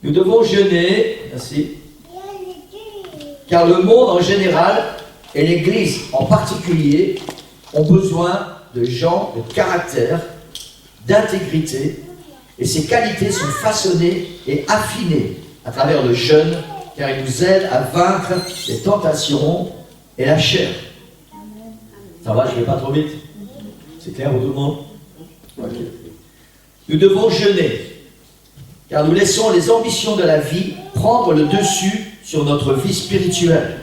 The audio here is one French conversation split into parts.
Nous devons jeûner, merci, car le monde en général et l'Église en particulier ont besoin de gens de caractère, d'intégrité, et ces qualités sont façonnées et affinées à travers le jeûne, car il nous aide à vaincre les tentations et la chair. Ça va, je ne vais pas trop vite? C'est clair pour tout le monde? Okay. Nous devons jeûner, car nous laissons les ambitions de la vie prendre le dessus sur notre vie spirituelle.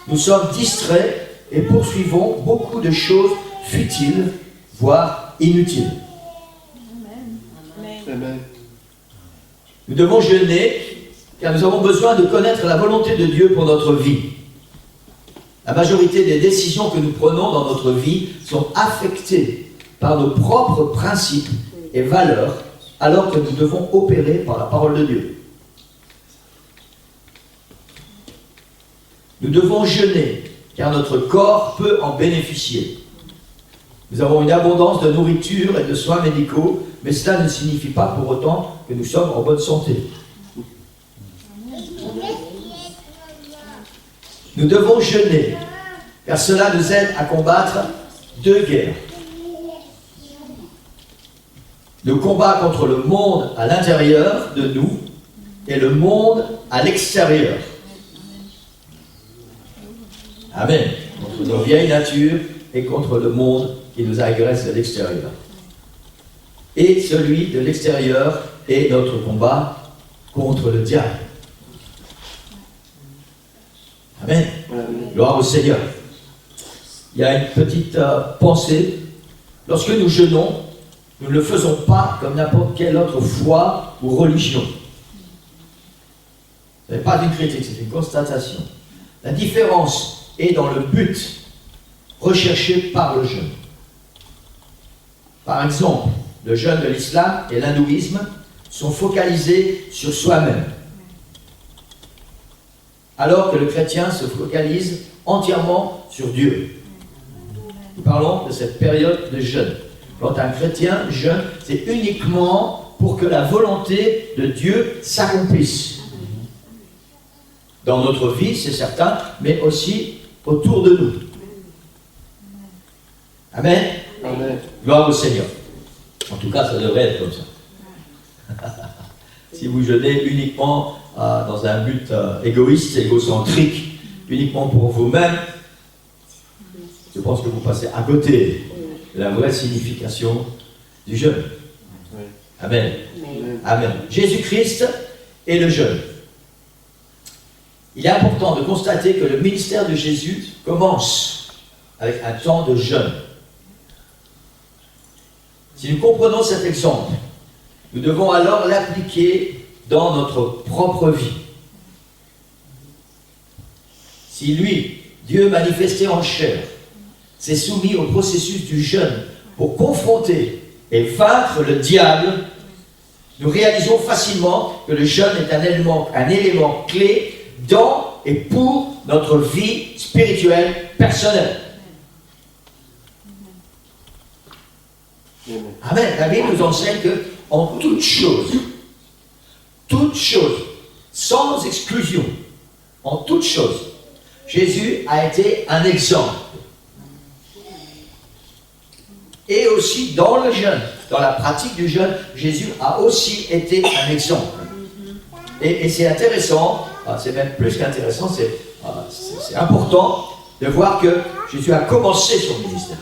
Nous sommes distraits et poursuivons beaucoup de choses futiles, voire inutiles. Amen. Nous devons jeûner, car nous avons besoin de connaître la volonté de Dieu pour notre vie. La majorité des décisions que nous prenons dans notre vie sont affectées par nos propres principes et valeurs, alors que nous devons opérer par la parole de Dieu. Nous devons jeûner, car notre corps peut en bénéficier. Nous avons une abondance de nourriture et de soins médicaux, mais cela ne signifie pas pour autant que nous sommes en bonne santé. Nous devons jeûner, car cela nous aide à combattre deux guerres. Le combat contre le monde à l'intérieur de nous et le monde à l'extérieur. Amen. Contre nos vieilles natures et contre le monde qui nous agresse de l'extérieur. Et celui de l'extérieur est notre combat contre le diable. Amen. Gloire au Seigneur. Il y a une petite pensée. Lorsque nous jeûnons, nous ne le faisons pas comme n'importe quelle autre foi ou religion. Ce n'est pas une critique, c'est une constatation. La différence est dans le but recherché par le jeûne. Par exemple, le jeûne de l'islam et l'hindouisme sont focalisés sur soi-même, alors que le chrétien se focalise entièrement sur Dieu. Nous parlons de cette période de jeûne. Quand un chrétien jeûne, c'est uniquement pour que la volonté de Dieu s'accomplisse. Dans notre vie, c'est certain, mais aussi autour de nous. Amen. Amen. Gloire au Seigneur. En tout cas, ça devrait être comme ça. Si vous jeûnez uniquement dans un but égoïste, égocentrique, uniquement pour vous-même, je pense que vous passez à côté de la vraie signification du jeûne. Amen. Amen. Amen. Jésus-Christ et le jeûne. Il est important de constater que le ministère de Jésus commence avec un temps de jeûne. Si nous comprenons cet exemple, nous devons alors l'appliquer dans notre propre vie. Si lui, Dieu manifesté en chair, s'est soumis au processus du jeûne pour confronter et vaincre le diable, nous réalisons facilement que le jeûne est un élément clé dans et pour notre vie spirituelle personnelle. Amen. La Bible nous enseigne que en toute chose, sans exclusion, en toute chose, Jésus a été un exemple. Et aussi dans le jeûne, dans la pratique du jeûne, Jésus a aussi été un exemple. Et c'est intéressant, c'est même plus qu'intéressant, c'est important de voir que Jésus a commencé son ministère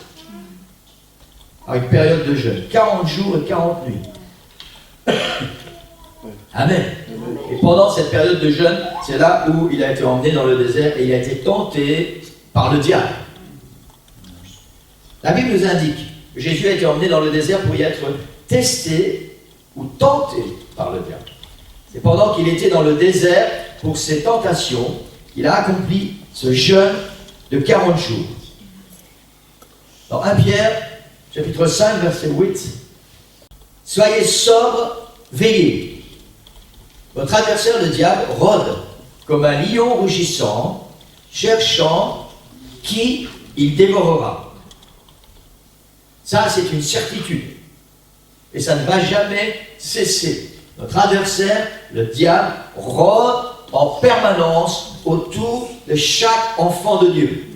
par une période de jeûne, 40 jours et 40 nuits. Amen. Et pendant cette période de jeûne, c'est là où il a été emmené dans le désert et il a été tenté par le diable. La Bible nous indique que Jésus a été emmené dans le désert pour y être testé ou tenté par le diable. C'est pendant qu'il était dans le désert pour ses tentations qu'il a accompli ce jeûne de 40 jours. Dans 1 Pierre, chapitre 5, verset 8, « Soyez sobres, veillez. Votre adversaire, le diable, rôde comme un lion rougissant, cherchant qui il dévorera. » Ça, c'est une certitude. Et ça ne va jamais cesser Notre adversaire, le diable, rôde en permanence autour de chaque enfant de Dieu.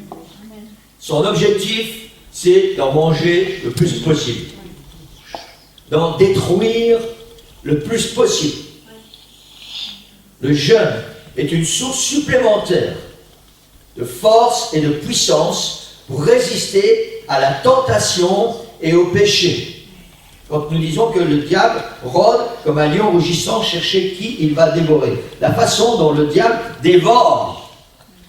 Son objectif, c'est d'en manger le plus possible, d'en détruire le plus possible. Le jeûne est une source supplémentaire de force et de puissance pour résister à la tentation et au péché. Quand nous disons que le diable rôde comme un lion rugissant, chercher qui il va dévorer. La façon dont le diable dévore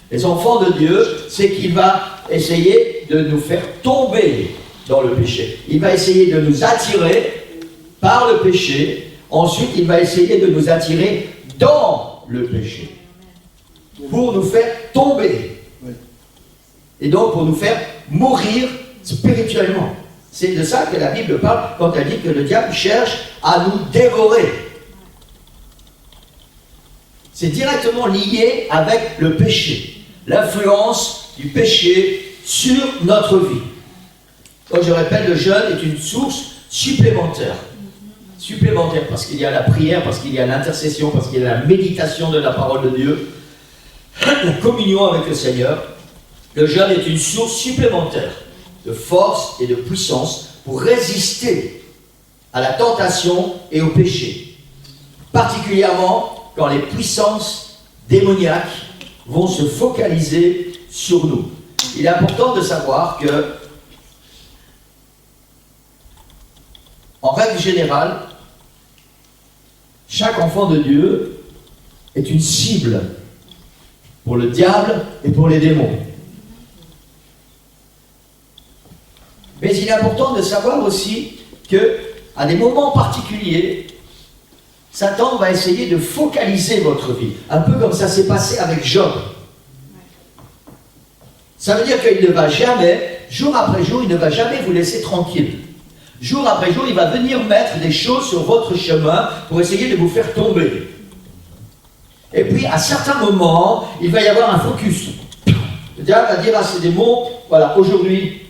les enfants de Dieu, c'est qu'il va essayer de nous faire tomber dans le péché. Il va essayer de nous attirer par le péché. Ensuite, il va essayer de nous attirer dans le péché pour nous faire tomber. Et donc pour nous faire mourir spirituellement. C'est de ça que la Bible parle quand elle dit que le diable cherche à nous dévorer. C'est directement lié avec le péché, l'influence du péché sur notre vie. Comme je répète, le jeûne est une source supplémentaire. Supplémentaire parce qu'il y a la prière, parce qu'il y a l'intercession, parce qu'il y a la méditation de la parole de Dieu, la communion avec le Seigneur. Le jeûne est une source supplémentaire de force et de puissance pour résister à la tentation et au péché, particulièrement quand les puissances démoniaques vont se focaliser sur nous. Il est important de savoir que, en règle générale, chaque enfant de Dieu est une cible pour le diable et pour les démons. Mais il est important de savoir aussi qu'à des moments particuliers, Satan va essayer de focaliser votre vie. Un peu comme ça s'est passé avec Job. Ça veut dire qu'il ne va jamais, jour après jour, il ne va jamais vous laisser tranquille. Jour après jour, il va venir mettre des choses sur votre chemin pour essayer de vous faire tomber. Et puis, à certains moments, il va y avoir un focus. Le diable va dire à ses démons, voilà, aujourd'hui,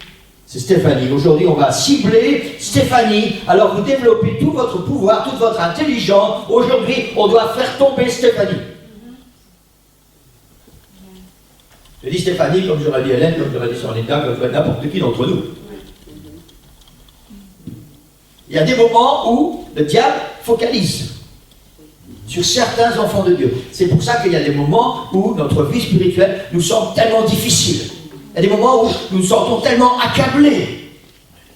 c'est Stéphanie. Aujourd'hui, on va cibler Stéphanie. Alors, vous développez tout votre pouvoir, toute votre intelligence. Aujourd'hui, on doit faire tomber Stéphanie. Je dis Stéphanie, comme j'aurais dit Hélène, comme j'aurais dit Sorlinda, comme j'aurais dit n'importe qui d'entre nous. Il y a des moments où le diable focalise sur certains enfants de Dieu. C'est pour ça qu'il y a des moments où notre vie spirituelle nous semble tellement difficile. Il y a des moments où nous nous sentons tellement accablés.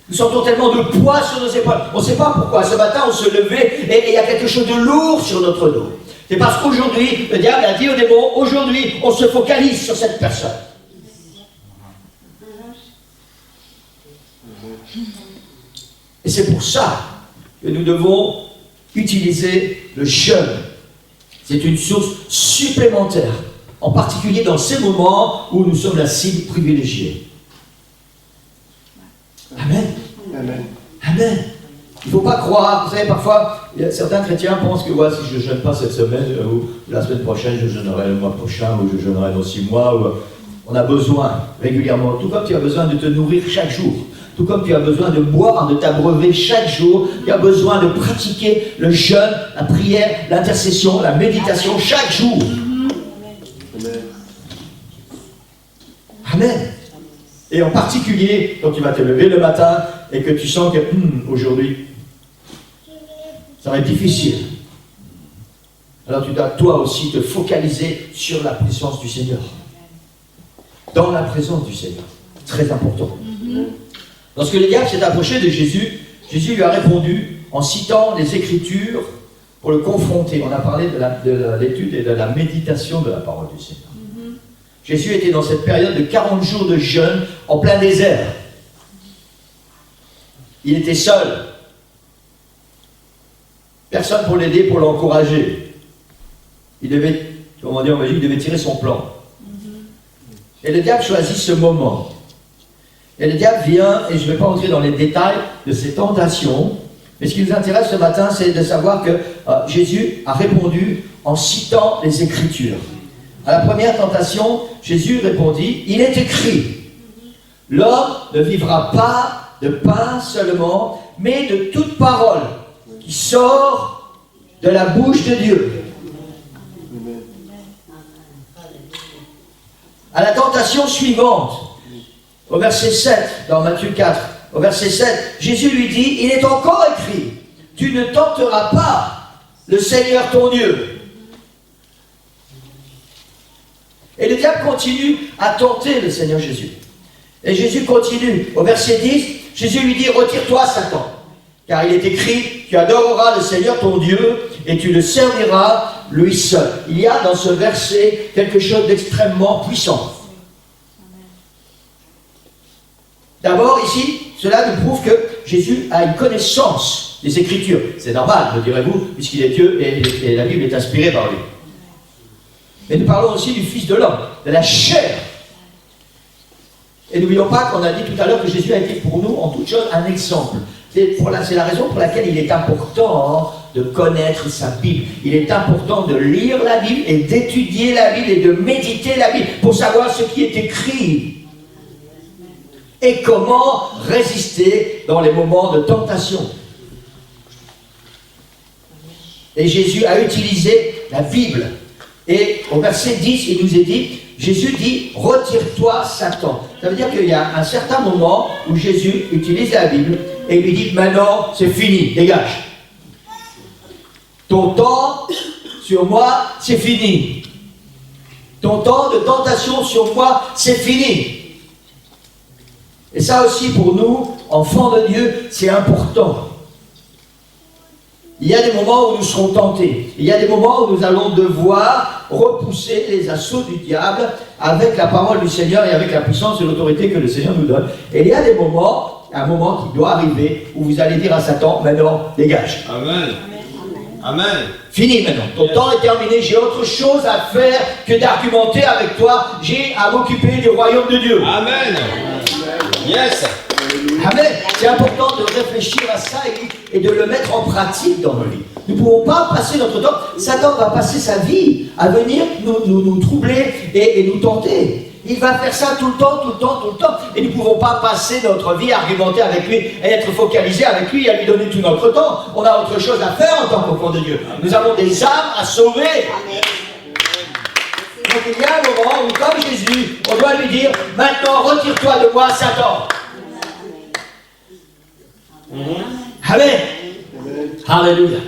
Nous sentons tellement de poids sur nos épaules. On ne sait pas pourquoi. Ce matin, on se levait et il y a quelque chose de lourd sur notre dos. C'est parce qu'aujourd'hui, le diable a dit aux démons, aujourd'hui, on se focalise sur cette personne. Et c'est pour ça que nous devons utiliser le jeûne. C'est une source supplémentaire, en particulier dans ces moments où nous sommes la cible privilégiée. Amen. Amen. Amen. Il ne faut pas croire, vous savez, parfois, certains chrétiens pensent que ouais, si je ne jeûne pas cette semaine, ou la semaine prochaine, je jeûnerai le mois prochain, ou je jeûnerai dans 6 mois, ou, on a besoin régulièrement, tout comme tu as besoin de te nourrir chaque jour, tout comme tu as besoin de boire, de t'abreuver chaque jour, tu as besoin de pratiquer le jeûne, la prière, l'intercession, la méditation chaque jour. Amen. Amen. Et en particulier, quand tu vas te lever le matin et que tu sens que aujourd'hui, ça va être difficile. Alors tu dois toi aussi te focaliser sur la présence du Seigneur. Dans la présence du Seigneur. Très important. Lorsque le diable s'est approché de Jésus, Jésus lui a répondu en citant les Écritures pour le confronter. On a parlé de l'étude et de la méditation de la parole du Seigneur. Jésus était dans cette période de 40 jours de jeûne en plein désert. Il était seul. Personne pour l'aider, pour l'encourager. Il devait, comment dire en Belgique, il devait tirer son plan. Et le diable choisit ce moment. Et le diable vient, et je ne vais pas entrer dans les détails de ses tentations, mais ce qui nous intéresse ce matin, c'est de savoir que Jésus a répondu en citant les Écritures. À la première tentation, Jésus répondit, il est écrit, l'homme ne vivra pas de pain seulement, mais de toute parole qui sort de la bouche de Dieu. À la tentation suivante, au verset 7, dans Matthieu 4, au verset 7, Jésus lui dit, il est encore écrit, tu ne tenteras pas le Seigneur ton Dieu. Et le diable continue à tenter le Seigneur Jésus. Et Jésus continue. Au verset 10, Jésus lui dit, retire-toi, Satan. Car il est écrit, tu adoreras le Seigneur ton Dieu et tu le serviras lui seul. Il y a dans ce verset quelque chose d'extrêmement puissant. D'abord, ici, cela nous prouve que Jésus a une connaissance des Écritures. C'est normal, me direz-vous, puisqu'il est Dieu et la Bible est inspirée par lui. Mais nous parlons aussi du Fils de l'homme, de la chair. Et n'oublions pas qu'on a dit tout à l'heure que Jésus a été pour nous, en toute chose, un exemple. C'est la raison pour laquelle il est important de connaître sa Bible. Il est important de lire la Bible et d'étudier la Bible et de méditer la Bible pour savoir ce qui est écrit et comment résister dans les moments de tentation. Et Jésus a utilisé la Bible. Et au verset 10, il nous est dit, Jésus dit, retire-toi Satan. Ça veut dire qu'il y a un certain moment où Jésus utilise la Bible et lui dit, maintenant c'est fini, dégage. Ton temps sur moi, c'est fini. Ton temps de tentation sur moi, c'est fini. Et ça aussi pour nous, enfants de Dieu, c'est important. Il y a des moments où nous serons tentés. Il y a des moments où nous allons devoir repousser les assauts du diable avec la parole du Seigneur et avec la puissance et l'autorité que le Seigneur nous donne. Et il y a des moments, un moment qui doit arriver, où vous allez dire à Satan, maintenant, dégage. Amen. Amen. Fini maintenant. Ton temps est terminé. J'ai autre chose à faire que d'argumenter avec toi. J'ai à m'occuper du royaume de Dieu. Amen. Yes. Amen. C'est important de réfléchir à ça et de le mettre en pratique dans nos vies. Nous ne pouvons pas passer notre temps. Satan va passer sa vie à venir nous troubler et nous tenter. Il va faire ça tout le temps. Et nous ne pouvons pas passer notre vie à argumenter avec lui et être focalisé avec lui et à lui donner tout notre temps. On a autre chose à faire en tant qu'enfant de Dieu. Nous avons des âmes à sauver. Amen. Donc il y a un moment où, comme Jésus, on doit lui dire, maintenant retire-toi de moi, Satan. Amen. Alléluia.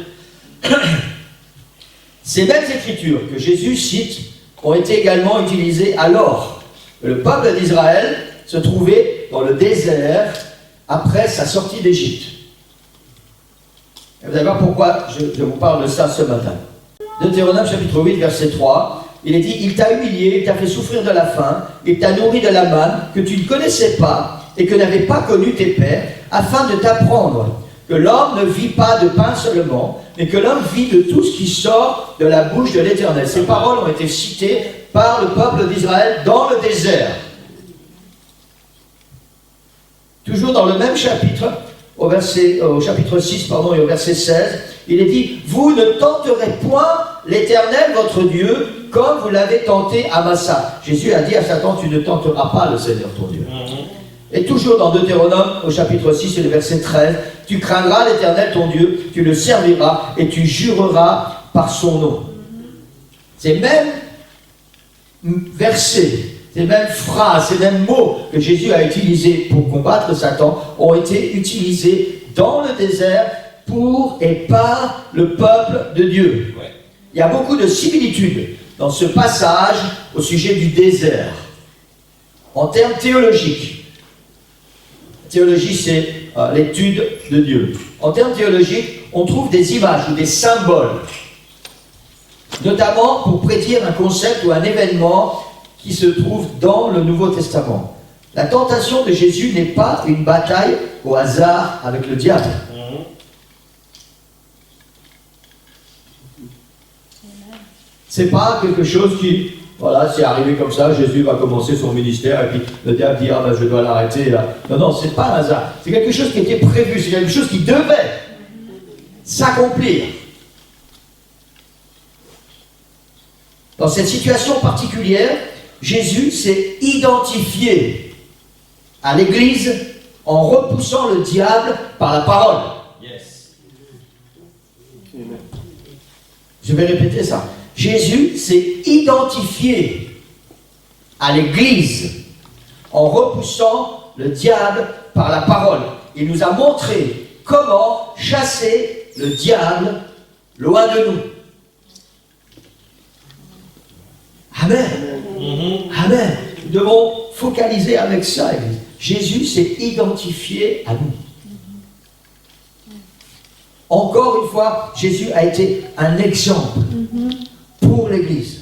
Ces mêmes écritures que Jésus cite ont été également utilisées alors que le peuple d'Israël se trouvait dans le désert après sa sortie d'Égypte. Vous allez voir pourquoi je vous parle de ça ce matin. Deutéronome chapitre 8, verset 3, il est dit, il t'a humilié, il t'a fait souffrir de la faim, il t'a nourri de la manne que tu ne connaissais pas et que n'avaient pas connu tes pères, afin de t'apprendre que l'homme ne vit pas de pain seulement, mais que l'homme vit de tout ce qui sort de la bouche de l'Éternel. Ces paroles ont été citées par le peuple d'Israël dans le désert. Toujours dans le même chapitre, au chapitre 6, et au verset 16, il est dit, vous ne tenterez point l'Éternel votre Dieu comme vous l'avez tenté à Massa. Jésus a dit à Satan, tu ne tenteras pas le Seigneur ton Dieu. Et toujours dans Deutéronome, au chapitre 6 et le verset 13, tu craindras l'Éternel ton Dieu, tu le serviras et tu jureras par son nom. Ces mêmes versets, ces mêmes phrases, ces mêmes mots que Jésus a utilisés pour combattre Satan ont été utilisés dans le désert pour et par le peuple de Dieu. Il y a beaucoup de similitudes dans ce passage au sujet du désert. En termes théologiques, théologie, c'est l'étude de Dieu. En termes théologiques, on trouve des images ou des symboles, notamment pour prédire un concept ou un événement qui se trouve dans le Nouveau Testament. La tentation de Jésus n'est pas une bataille au hasard avec le diable. C'est pas quelque chose qui, voilà, c'est arrivé comme ça, Jésus va commencer son ministère et puis le diable dit, ah ben je dois l'arrêter là. Non, c'est pas un hasard. C'est quelque chose qui était prévu, c'est quelque chose qui devait s'accomplir. Dans cette situation particulière, Jésus s'est identifié à l'Église en repoussant le diable par la parole. Yes. Je vais répéter ça. Jésus s'est identifié à l'Église en repoussant le diable par la parole. Il nous a montré comment chasser le diable loin de nous. Amen. Amen. Nous devons focaliser avec ça. Jésus s'est identifié à nous. Encore une fois, Jésus a été un exemple pour l'Église.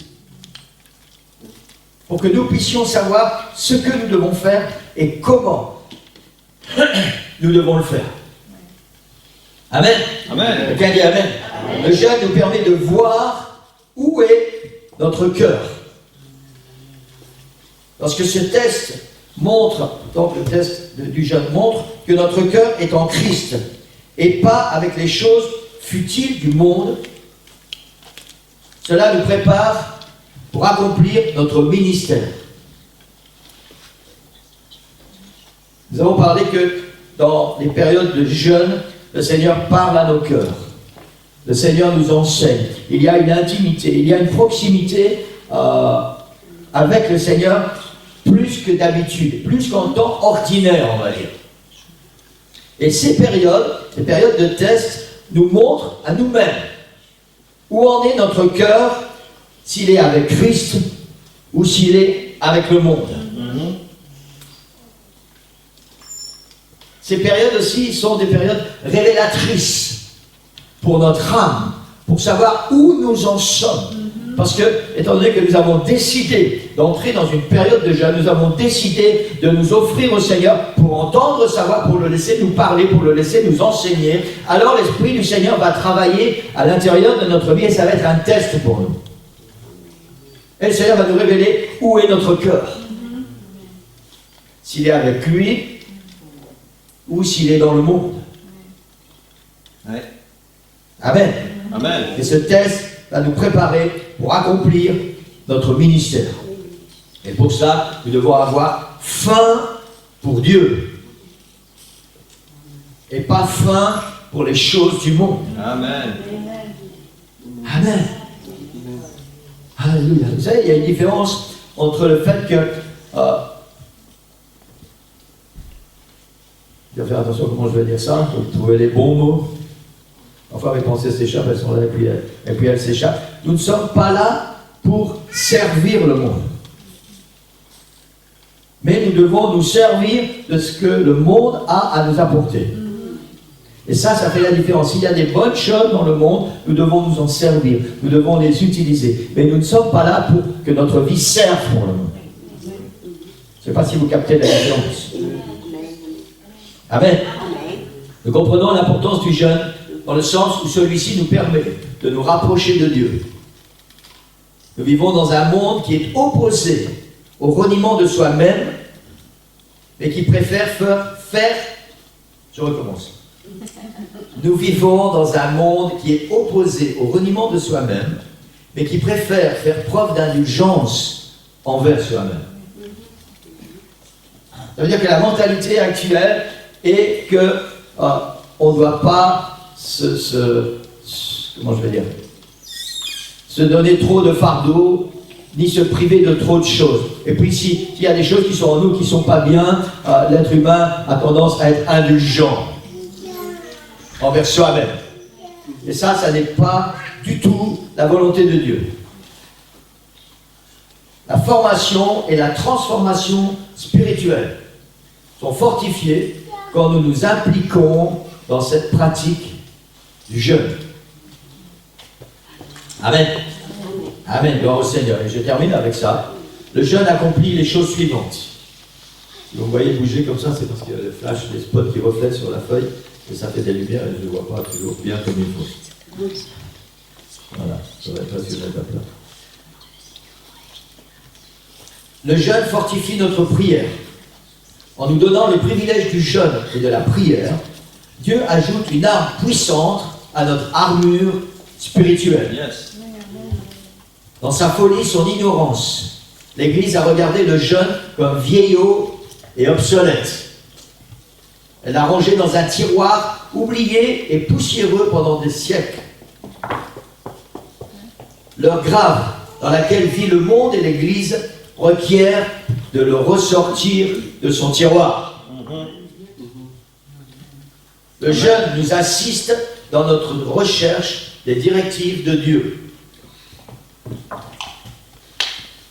Pour que nous puissions savoir ce que nous devons faire et comment nous devons le faire. Amen. Amen. Quelqu'un dit Amen. Amen. Le jeûne nous permet de voir où est notre cœur. Lorsque ce test montre, donc le test du jeûne montre que notre cœur est en Christ et pas avec les choses futiles du monde, cela nous prépare pour accomplir notre ministère. Nous avons parlé que dans les périodes de jeûne, le Seigneur parle à nos cœurs. Le Seigneur nous enseigne. Il y a une intimité, il y a une proximité avec le Seigneur plus que d'habitude, plus qu'en temps ordinaire, on va dire. Et ces périodes de test, nous montrent à nous-mêmes où en est notre cœur, s'il est avec Christ ou s'il est avec le monde. Ces périodes aussi sont des périodes révélatrices pour notre âme, pour savoir où nous en sommes. Parce que, étant donné que nous avons décidé d'entrer dans une période de jeûne, nous avons décidé de nous offrir au Seigneur pour entendre sa voix, pour le laisser nous parler, pour le laisser nous enseigner. Alors l'Esprit du Seigneur va travailler à l'intérieur de notre vie et ça va être un test pour nous. Et le Seigneur va nous révéler où est notre cœur. S'il est avec lui ou s'il est dans le monde. Ouais. Amen. Amen. Et ce test va nous préparer pour accomplir notre ministère. Et pour ça, nous devons avoir faim pour Dieu. Et pas faim pour les choses du monde. Amen. Amen. Alléluia. Vous savez, il y a une différence entre le fait que... je vais faire attention à comment je vais dire ça, pour trouver les bons mots. Enfin, mes pensées s'échappent, elles sont là et puis elles s'échappent. Nous ne sommes pas là pour servir le monde. Mais nous devons nous servir de ce que le monde a à nous apporter. Et ça fait la différence. S'il y a des bonnes choses dans le monde, nous devons nous en servir. Nous devons les utiliser. Mais nous ne sommes pas là pour que notre vie serve pour le monde. Je ne sais pas si vous captez la différence. Amen. Nous comprenons l'importance du jeûne dans le sens où celui-ci nous permet de nous rapprocher de Dieu. Nous vivons dans un monde qui est opposé au reniement de soi-même, mais qui préfère faire... Je recommence. Nous vivons dans un monde qui est opposé au reniement de soi-même, mais qui préfère faire preuve d'indulgence envers soi-même. Ça veut dire que la mentalité actuelle est que on ne doit pas comment je vais dire, se donner trop de fardeau, ni se priver de trop de choses. Et puis s'il y a des choses qui sont en nous qui ne sont pas bien, l'être humain a tendance à être indulgent envers soi-même. Et ça n'est pas du tout la volonté de Dieu. La formation et la transformation spirituelle sont fortifiées quand nous nous impliquons dans cette pratique du jeûne. Amen. Amen. Gloire au Seigneur. Et je termine avec ça. Le jeûne accomplit les choses suivantes. Si vous me voyez bouger comme ça, c'est parce qu'il y a le flash, les spots qui reflètent sur la feuille, et ça fait des lumières et je ne vois pas toujours bien comme il faut. Voilà, ça va être facile à mettre là. Le jeûne fortifie notre prière. En nous donnant le privilège du jeûne et de la prière, Dieu ajoute une arme puissante à notre armure spirituelle. Yes. Dans sa folie, son ignorance, l'Église a regardé le jeûne comme vieillot et obsolète. Elle l'a rangé dans un tiroir oublié et poussiéreux pendant des siècles. l'heure grave dans laquelle vit le monde et l'Église requiert de le ressortir de son tiroir. Le jeûne nous assiste dans notre recherche des directives de Dieu.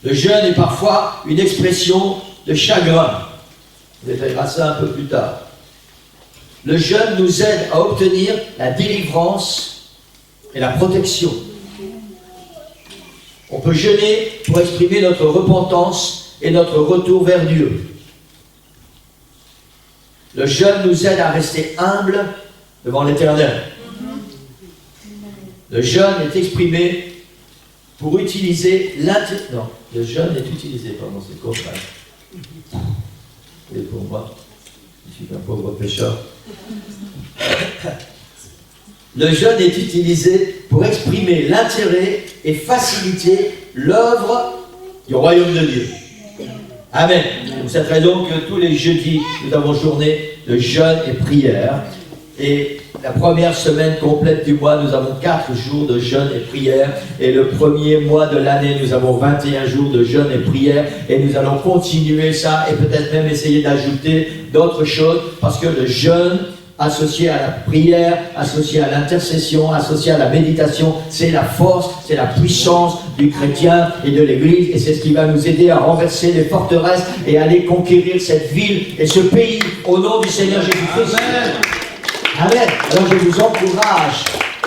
Le jeûne est parfois une expression de chagrin. On détaillera ça un peu plus tard. Le jeûne nous aide à obtenir la délivrance et la protection. On peut jeûner pour exprimer notre repentance et notre retour vers Dieu. Le jeûne nous aide à rester humbles devant l'Éternel. Le jeûne est exprimé pour utiliser non, le jeûne est utilisé, pardon, c'est le contraire. Et pour moi, je suis un pauvre pécheur. Le jeûne est utilisé pour exprimer l'intérêt et faciliter l'œuvre du royaume de Dieu. Amen. Vous savez donc que tous les jeudis, nous avons journée de jeûne et prière. Et la première semaine complète du mois, nous avons 4 jours de jeûne et prière. Et le premier mois de l'année, nous avons 21 jours de jeûne et prière. Et nous allons continuer ça et peut-être même essayer d'ajouter d'autres choses. Parce que le jeûne, associé à la prière, associé à l'intercession, associé à la méditation, c'est la force, c'est la puissance du chrétien et de l'Église. Et c'est ce qui va nous aider à renverser les forteresses et aller conquérir cette ville et ce pays au nom du Seigneur Jésus-Christ. Amen. Amen. Alors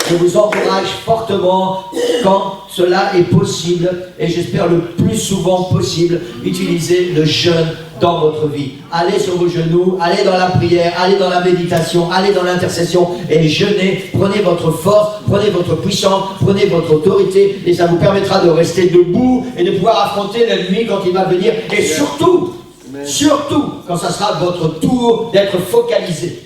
je vous encourage fortement quand cela est possible, et j'espère le plus souvent possible, utiliser le jeûne dans votre vie. Allez sur vos genoux, allez dans la prière, allez dans la méditation, allez dans l'intercession et jeûnez. Prenez votre force, prenez votre puissance, prenez votre autorité et ça vous permettra de rester debout et de pouvoir affronter l'ennemi quand il va venir. Et surtout, quand ça sera votre tour d'être focalisé.